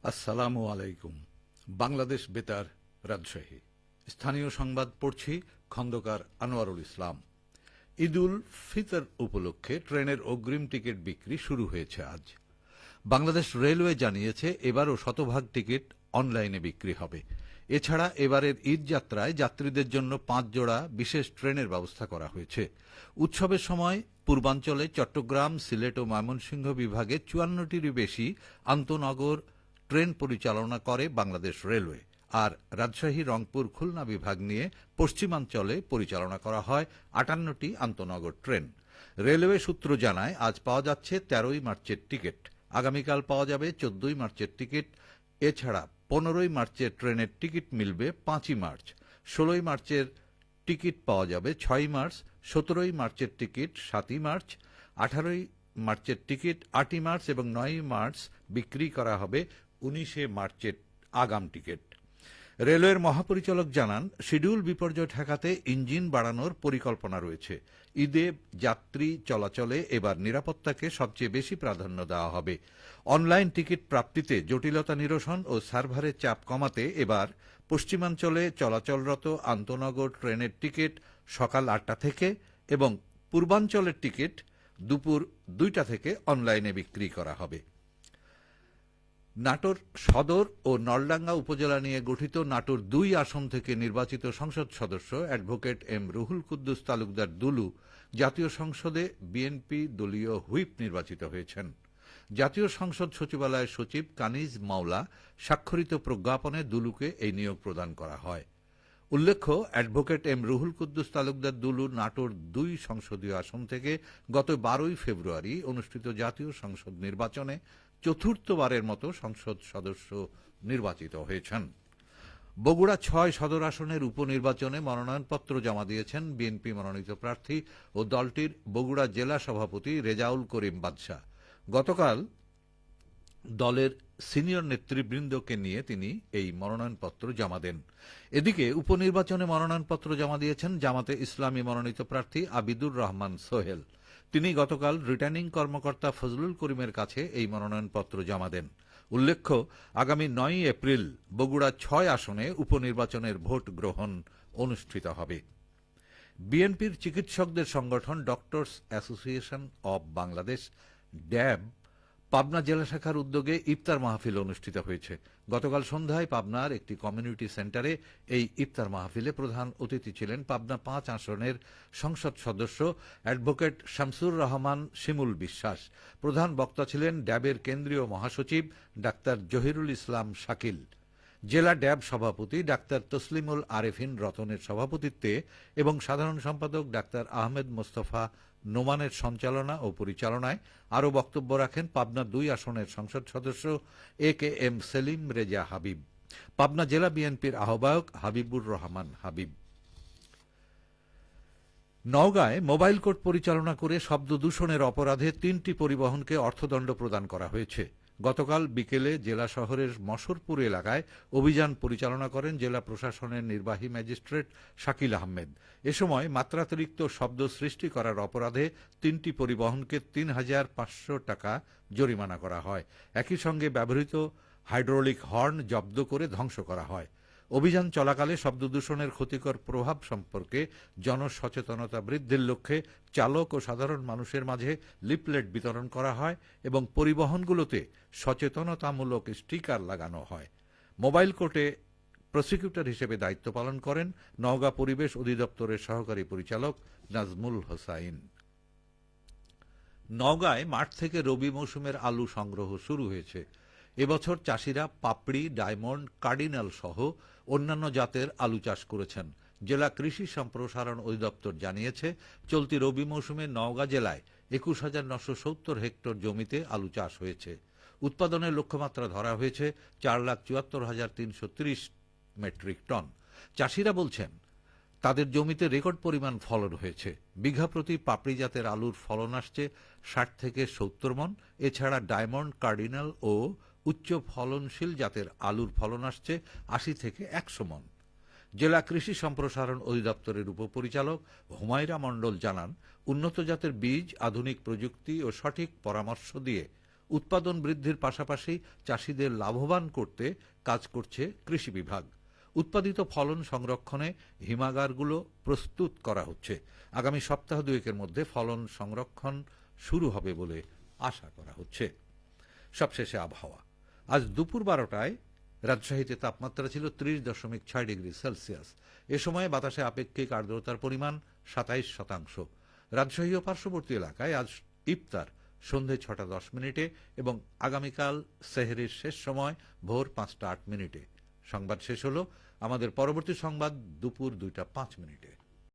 আসসালামু আলাইকুম। বাংলাদেশ বেতার, রাজশাহী। স্থানীয় সংবাদ পড়ছি খন্দকার আনোয়ারুল ইসলাম। ঈদ উল ফিতর উপলক্ষে ট্রেনের অগ্রিম টিকিট বিক্রি শুরু হয়েছে আজ। বাংলাদেশ রেলওয়ে জানিয়েছে এবারও শতভাগ টিকিট অনলাইনে বিক্রি হবে। এছাড়া এবারের ঈদ যাত্রায় যাত্রীদের জন্য 5 জোড়া বিশেষ ট্রেনের ব্যবস্থা করা হয়েছে। উৎসবের সময় পূর্বাঞ্চলে চট্টগ্রাম, সিলেট ও ময়মনসিংহ বিভাগে 54টিরও বেশি আন্তনগর ট্রেন পরিচালনা করে বাংলাদেশ রেলওয়ে। আর রাজশাহী, রংপুর, খুলনা বিভাগ নিয়ে পশ্চিমাঞ্চলে পরিচালনা করা হয় 58টি আন্তনগর ট্রেন। রেলওয়ে সূত্র জানায় আজ পাওয়া যাচ্ছে 13ই মার্চের টিকিট, আগামীকাল পাওয়া যাবে 14ই মার্চের টিকিট। এছাড়া 15ই মার্চের ট্রেনের টিকিট মিলবে 5ই মার্চ, 16ই মার্চের টিকিট পাওয়া যাবে 6ই মার্চ, 17ই মার্চের টিকিট 7ই মার্চ, 18ই মার্চের টিকিট 8ই মার্চ এবং 9ই মার্চ বিক্রি করা হবে 19শে মার্চের আগাম টিকিট। রেলওয়ের মহাপরিচালক জানান, শিডিউল বিপর্যয় ঠেকাতে ইঞ্জিন বাড়ানোর পরিকল্পনা রয়েছে। ঈদে যাত্রী চলাচলে এবার নিরাপত্তাকে সবচেয়ে বেশি প্রাধান্য দেওয়া হবে। অনলাইন টিকিট প্রাপ্তিতে জটিলতা নিরসন ও সার্ভারের চাপ কমাতে এবার পশ্চিমাঞ্চলে চলাচলরত আন্তনগর ট্রেনের টিকিট সকাল 8টা থেকে এবং পূর্বাঞ্চলের টিকিট দুপুর 2টা থেকে অনলাইনে বিক্রি করা হবে। নাটোর সদর ও নলডাঙ্গা উপজেলা নিয়ে গঠিত নাটোর 2 আসন থেকে নির্বাচিত সংসদ সদস্য অ্যাডভোকেট এম রুহুল কুদ্দুস তালুকদার দুলু জাতীয় সংসদে বিএনপি দলীয় হুইপ নির্বাচিত হয়েছেন। জাতীয় সংসদ সচিবালয়ের সচিব কানিজ মাওলা স্বাক্ষরিত প্রজ্ঞাপনে দুলুকে এই নিয়োগ প্রদান করা হয়। উল্লেখ্য, অ্যাডভোকেট এম রুহুল কুদ্দুস তালুকদার দুলু নাটোর 2 সংসদীয় আসন থেকে গত 12ই ফেব্রুয়ারি অনুষ্ঠিত জাতীয় সংসদ নির্বাচনে চতুর্থবারের মতো সংসদ সদস্য নির্বাচিত হয়েছেন। বগুড়া 6 সদর আসনের উপনির্বাচনে মনোনয়নপত্র জমা দিয়েছেন বিএনপি মনোনীত প্রার্থী ও দলটির বগুড়া জেলা সভাপতি রেজাউল করিম বাদশা। গতকাল দলের সিনিয়র নেতৃবৃন্দকে নিয়ে তিনি এই মনোনয়নপত্র জমা দেন। এদিকে উপনির্বাচনে মনোনয়নপত্র জমা দিয়েছেন জামাতে ইসলামী মনোনীত প্রার্থী আবিদুর রহমান সোহেল। তিনি গতকাল রিটার্নিং কর্মকর্তা ফজলুল করিমের কাছে এই মনোনয়নপত্র জমা দেন। উল্লেখ্য, আগামী 9ই এপ্রিল বগুড়া 6 আসনে উপনির্বাচনের ভোট গ্রহণ অনুষ্ঠিত হবে। বিএনপির চিকিৎসকদের সংগঠন ডক্টরস অ্যাসোসিয়েশন অব বাংলাদেশ ড্যাব পাবনা জেলা শাখার উদ্যোগে ইফতার মাহফিল অনুষ্ঠিত হয়েছে। গতকাল সন্ধ্যায় পাবনার একটি কমিউনিটি সেন্টারে এই ইফতার মাহফিলে প্রধান অতিথি ছিলেন পাবনা 5 আসনের সংসদ সদস্য অ্যাডভোকেট শামসুর রহমান শিমুল বিশ্বাস। প্রধান বক্তা ছিলেন ড্যাবের কেন্দ্রীয় মহাসচিব ডাক্তার জহিরুল ইসলাম শাকিল। জেলা ড্যাব সভাপতি ডাক্তার তসলিমুল আরেফিন রতনের সভাপতিত্বে এবং সাধারণ সম্পাদক ডাক্তার আহমেদ মোস্তফা নোমানের সঞ্চালনা ও পরিচালনায় আরও বক্তব্য রাখেন পাবনা 2 আসনের সংসদ সদস্য এ.কে.এম. সেলিম রেজা হাবিব, পাবনা জেলা বিএনপির আহ্বায়ক হাবিবুর রহমান হাবিব। নওগাঁয় মোবাইল কোর্ট পরিচালনা করে শব্দ দূষণের অপরাধে 3টি পরিবহনকে অর্থদণ্ড প্রদান করা হয়েছে। গতকাল বিকেলে জেলা শহরের মশরপুর এলাকায় অভিযান পরিচালনা করেন জেলা প্রশাসনের নির্বাহী ম্যাজিস্ট্রেট শাকিল আহমেদ। এ সময় মাত্রাতিরিক্ত শব্দ সৃষ্টি করার অপরাধে 3টি পরিবহনকে 3,500 টাকা জরিমানা করা হয়। একই সঙ্গে ব্যবহৃত হাইড্রোলিক হর্ন জব্দ করে ধ্বংস করা হয়। অভিযান চলাকালে শব্দ দূষণের ক্ষতিকর প্রভাব সম্পর্কে জনসচেতনতা বৃদ্ধির লক্ষ্যে চালক ও সাধারণ মানুষের মাঝে লিফলেট বিতরণ করা হয় এবং পরিবহনগুলোতে সচেতনতামূলক স্টিকার লাগানো হয়। মোবাইল কোর্টে প্রসিকিউটর হিসেবে দায়িত্ব পালন করেন নওগাঁ পরিবেশ অধিদপ্তরের সহকারী পরিচালক নাজমুল হোসাইন। নওগাঁয় মাঠ থেকে রবি মৌসুমের আলু সংগ্রহ শুরু হয়েছে। এবছর চাষিরা পাপড়ি, ডায়মন্ড, কার্ডিনাল সহ অন্যান্য জাতের আলু চাষ করেছেন। জেলা কৃষি সম্প্রসারণ অধিদপ্তর জানিয়েছে, চলতি রবি মৌসুমে নওগাঁ জেলায় 21,970 হেক্টর জমিতে আলু চাষ হয়েছে। উৎপাদনের লক্ষ্যমাত্রা ধরা হয়েছে 4,74,330 মেট্রিক টন। চাষিরা বলছেন, তাদের জমিতে রেকর্ড পরিমাণ ফলন হয়েছে। বিঘা প্রতি পাপড়ি জাতের আলুর ফলন আসছে 60 থেকে 70 মণ। এছাড়া ডায়মন্ড, কার্ডিনাল ও উচ্চ ফলনশীল জাতের আলুর ফলন আসছে 80 থেকে 100 মণ। জেলা কৃষি সম্প্রসারণ অধিদপ্তরের উপপরিচালক হুমায়রা মণ্ডল জানান, উন্নত জাতের বীজ, আধুনিক প্রযুক্তি ও সঠিক পরামর্শ দিয়ে উৎপাদন বৃদ্ধির পাশাপাশি চাষিদের লাভবান করতে কাজ করছে কৃষি বিভাগ। উৎপাদিত ফলন সংরক্ষণে হিমাগারগুলো প্রস্তুত করা হচ্ছে। আগামী সপ্তাহ দুয়েকের মধ্যে ফলন সংরক্ষণ শুরু হবে বলে আশা করা হচ্ছে। সবশেষে আবহাওয়া। আজ দুপুর 12টায় রাজশাহীতে তাপমাত্রা ছিল 30.6 ডিগ্রি সেলসিয়াস। এ সময় বাতাসে আপেক্ষিক আর্দ্রতার পরিমাণ 27%। রাজশাহী ও পার্শ্ববর্তী এলাকায় আজ ইফতার সন্ধে 6:10 এবং আগামীকাল সেহরির শেষ সময় ভোর 5:08। সংবাদ শেষ হলো। আমাদের পরবর্তী সংবাদ দুপুর 2:05।